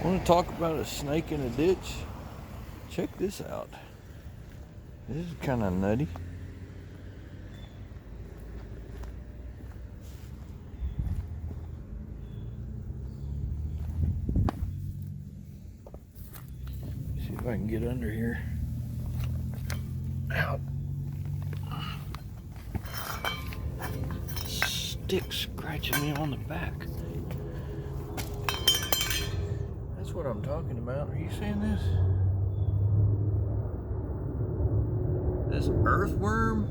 Want to talk about a snake in a ditch? Check this out. This is kind of nutty. See if I can get under here. Out. Stick scratching me on the back. That's what I'm talking about. Are you seeing this? This earthworm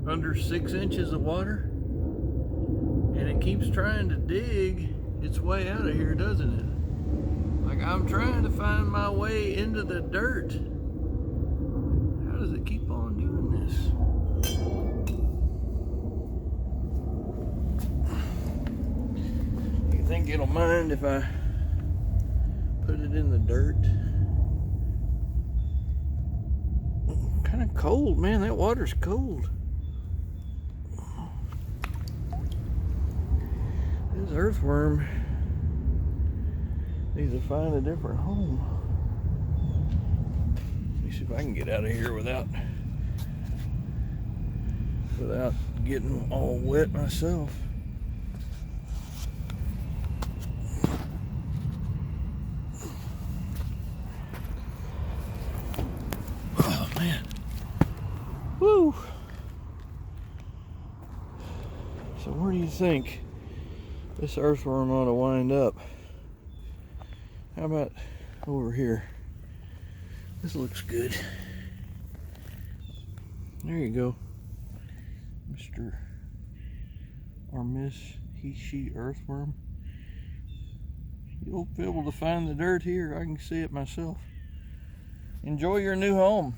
under 6 inches of water, and it keeps trying to dig its way out of here, doesn't it? Like I'm trying to find my way into the dirt. How does it keep on doing this? You think it'll mind if I put it in the dirt? Kind of cold, man. That water's cold. This earthworm needs to find a different home. Let me see if I can get out of here without getting all wet myself. Oh man. Woo! So where do you think this earthworm ought to wind up? How about over here? This looks good. There you go, Mr. or Miss he/she earthworm. You'll be able to find the dirt here. I can see it myself. Enjoy your new home.